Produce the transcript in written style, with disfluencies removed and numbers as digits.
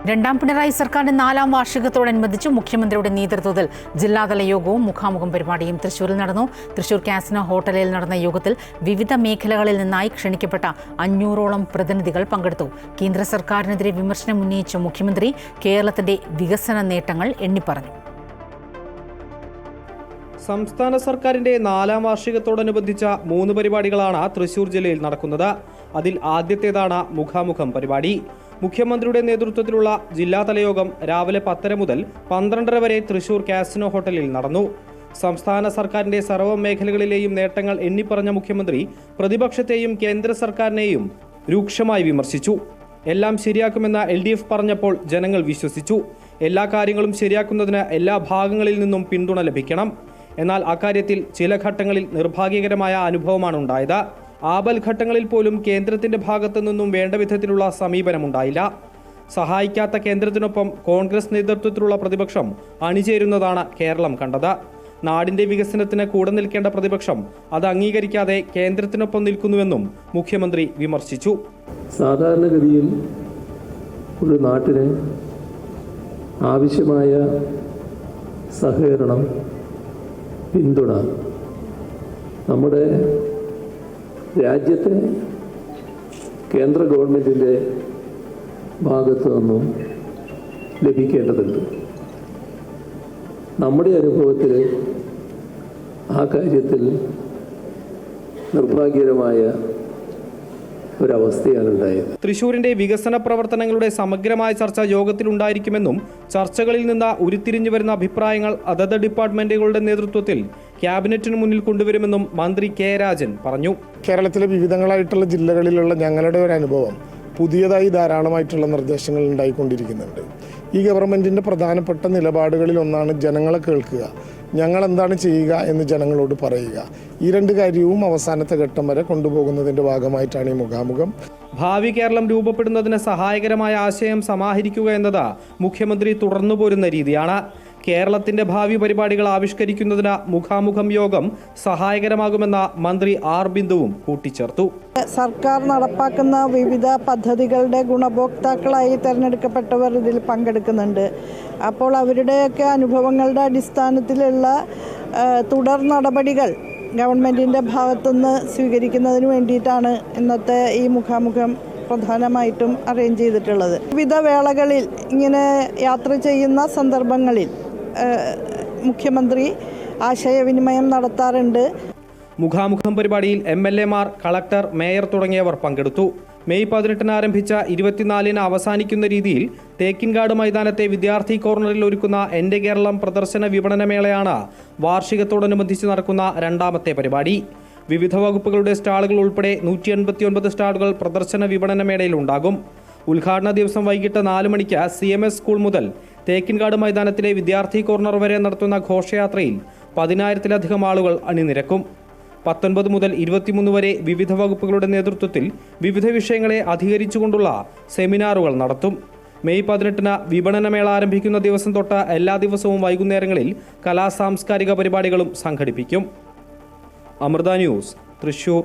രണ്ടാം പിണറായി സർക്കാരിന്റെ 4ാം വാർഷികത്തോടനുബന്ധിച്ച് മുഖ്യമന്ത്രിയുടെ നേതൃത്വത്തിൽ ജില്ലാതല യോഗവും മുഖാമുഖം പരിപാടിയും തൃശൂരിൽ നടന്നു. തൃശൂർ കാസിനോ ഹോട്ടലിൽ നടന്ന യോഗത്തിൽ വിവിധ മേഖലകളിൽ നിന്നായി ക്ഷണിക്കപ്പെട്ട 500ഓളം പ്രതിനിധികൾ പങ്കെടുത്തു. കേന്ദ്ര സർക്കാരിനെതിരെ വിമർശനം ഉന്നയിച്ച മുഖ്യമന്ത്രി കേരളത്തിന്റെ വികസന നേട്ടങ്ങൾ എണ്ണിപ്പറഞ്ഞു. സംസ്ഥാന സർക്കാരിന്റെ 4ാം വാർഷികത്തോടനുബന്ധിച്ച 3 പരിപാടികളാണ് തൃശൂർ ജില്ലയിൽ നടക്കുന്നത്. അതിൽ ആദ്യത്തേതാണ് മുഖാമുഖം പരിപാടി. മുഖ്യമന്ത്രിയുടെ നേതൃത്വത്തിലുള്ള ജില്ലാതല യോഗം രാവിലെ 10 മുതൽ 12:30 വരെ തൃശൂർ കാസിനോ ഹോട്ടലിൽ നടന്നു. സംസ്ഥാന സർക്കാരിന്റെ സർവ്വ മേഖലകളിലെയും നേട്ടങ്ങൾ എണ്ണിപ്പറഞ്ഞ മുഖ്യമന്ത്രി പ്രതിപക്ഷത്തെയും കേന്ദ്ര സർക്കാരിനെയും രൂക്ഷമായി വിമർശിച്ചു. എല്ലാം ശരിയാക്കുമെന്ന് LDF പറഞ്ഞപ്പോൾ ജനങ്ങൾ വിശ്വസിച്ചു. എല്ലാ കാര്യങ്ങളും ശരിയാക്കുന്നതിന് എല്ലാ ഭാഗങ്ങളിൽ നിന്നും പിന്തുണ ലഭിക്കണം. എന്നാൽ അക്കാര്യത്തിൽ ചില ഘട്ടങ്ങളിൽ നിർഭാഗ്യകരമായ അനുഭവമാണ് ഉണ്ടായത്. ആപൽ ഘട്ടങ്ങളിൽ പോലും കേന്ദ്രത്തിന്റെ ഭാഗത്തു നിന്നും വേണ്ട വിധത്തിലുള്ള സമീപനമുണ്ടായില്ല. സഹായിക്കാത്ത കേന്ദ്രത്തിനൊപ്പം കോൺഗ്രസ് നേതൃത്വത്തിലുള്ള പ്രതിപക്ഷം അണിചേരുന്നതാണ് കേരളം കണ്ടത്. നാടിന്റെ വികസനത്തിന് കൂടെ നിൽക്കേണ്ട പ്രതിപക്ഷം അത് അംഗീകരിക്കാതെ കേന്ദ്രത്തിനൊപ്പം നിൽക്കുന്നുവെന്നും മുഖ്യമന്ത്രി വിമർശിച്ചു. സാധാരണഗതിയിൽ ഒരു നാട്ടിന് ആവശ്യമായ സഹകരണം, പിന്തുണ നമ്മുടെ രാജ്യത്തെ കേന്ദ്ര ഗവൺമെൻറ്റിൻ്റെ ഭാഗത്തു നിന്നും ലഭിക്കേണ്ടതുണ്ട്. നമ്മുടെ അനുഭവത്തിൽ ആ കാര്യത്തിൽ നിർഭാഗ്യകരമായ ഒരവസ്ഥയാണ് ഉണ്ടായത്. തൃശൂരിന്റെ വികസന പ്രവർത്തനങ്ങളുടെ സമഗ്രമായ ചർച്ച യോഗത്തിലുണ്ടായിരിക്കുമെന്നും ചർച്ചകളിൽ നിന്ന് ഉരുത്തിരിഞ്ഞു വരുന്ന അഭിപ്രായങ്ങൾ അതത് ഡിപ്പാർട്ട്മെന്റുകളുടെ നേതൃത്വത്തിൽ ക്യാബിനറ്റിന് മുന്നിൽ കൊണ്ടുവരുമെന്നും മന്ത്രി കെ രാജൻ പറഞ്ഞു. കേരളത്തിലെ വിവിധങ്ങളായിട്ടുള്ള ജില്ലകളിലുള്ള ഞങ്ങളുടെ ഒരു അനുഭവം പുതിയതായി ധാരാളമായിട്ടുള്ള നിർദ്ദേശങ്ങൾ ഉണ്ടായിക്കൊണ്ടിരിക്കുന്നുണ്ട്. ഈ ഗവൺമെൻറ്റിൻ്റെ പ്രധാനപ്പെട്ട നിലപാടുകളിൽ ഒന്നാണ് ജനങ്ങളെ കേൾക്കുക, ഞങ്ങൾ എന്താണ് ചെയ്യുക എന്ന് ജനങ്ങളോട് പറയുക. ഈ 2 കാര്യവും അവസാനത്തെ ഘട്ടം വരെ കൊണ്ടുപോകുന്നതിൻ്റെ ഭാഗമായിട്ടാണ് ഈ മുഖാമുഖം. ഭാവി കേരളം രൂപപ്പെടുന്നതിന് സഹായകരമായ ആശയം സമാഹരിക്കുക എന്നത് മുഖ്യമന്ത്രി തുടർന്നു പോരുന്ന രീതിയാണ്. കേരളത്തിന്റെ ഭാവി പരിപാടികൾ ആവിഷ്കരിക്കുന്നതിന് മുഖാമുഖം യോഗം സഹായകരമാകുമെന്ന മന്ത്രി ആർ ബിന്ദുവും കൂട്ടിച്ചേർത്തു. സർക്കാർ നടപ്പാക്കുന്ന വിവിധ പദ്ധതികളുടെ ഗുണഭോക്താക്കളായി തിരഞ്ഞെടുക്കപ്പെട്ടവർ ഇതിൽ പങ്കെടുക്കുന്നുണ്ട്. അപ്പോൾ അവരുടെയൊക്കെ അനുഭവങ്ങളുടെ അടിസ്ഥാനത്തിലുള്ള തുടർ നടപടികൾ ഗവൺമെൻറ്റിൻ്റെ ഭാഗത്തുനിന്ന് സ്വീകരിക്കുന്നതിന് വേണ്ടിയിട്ടാണ് ഇന്നത്തെ ഈ മുഖാമുഖം പ്രധാനമായിട്ടും അറേഞ്ച് ചെയ്തിട്ടുള്ളത്. വിവിധ വേളകളിൽ ഇങ്ങനെ യാത്ര ചെയ്യുന്ന സന്ദർഭങ്ങളിൽ മുഖ്യമന്ത്രി ആശയവിനിമയം നടത്താറുണ്ട്. മുഖാമുഖം പരിപാടിയിൽ MLA-മാർ, കളക്ടർ, മേയർ തുടങ്ങിയവർ പങ്കെടുത്തു. മെയ് 18 ആരംഭിച്ച 24 അവസാനിക്കുന്ന രീതിയിൽ തേക്കിൻകാട് മൈതാനത്തെ വിദ്യാർത്ഥി കോർണറിൽ ഒരുക്കുന്ന എൻ്റെ കേരളം പ്രദർശന വിപണനമേളയാണ് വാർഷികത്തോടനുബന്ധിച്ച് നടക്കുന്ന 2ാമത്തെ പരിപാടി. വിവിധ വകുപ്പുകളുടെ സ്റ്റാളുകൾ ഉൾപ്പെടെ 189 സ്റ്റാളുകൾ പ്രദർശന വിപണനമേളയിൽ ഉണ്ടാകും. ഉദ്ഘാടന ദിവസം വൈകിട്ട് 4 മണിക്ക് CMS സ്കൂൾ മുതൽ തേക്കിൻകാട് മൈതാനത്തിലെ വിദ്യാർത്ഥി കോർണർ വരെ നടത്തുന്ന ഘോഷയാത്രയിൽ 10,000-ലധികം ആളുകൾ അണിനിരക്കും. 19 മുതൽ 23 വരെ വിവിധ വകുപ്പുകളുടെ നേതൃത്വത്തിൽ വിവിധ വിഷയങ്ങളെ അധികരിച്ചുകൊണ്ടുള്ള സെമിനാറുകൾ നടത്തും. മെയ് 18 വിപണനമേള ആരംഭിക്കുന്ന ദിവസം തൊട്ട് എല്ലാ ദിവസവും വൈകുന്നേരങ്ങളിൽ കലാസാംസ്കാരിക പരിപാടികളും സംഘടിപ്പിക്കും. അമൃത ന്യൂസ്, തൃശൂർ.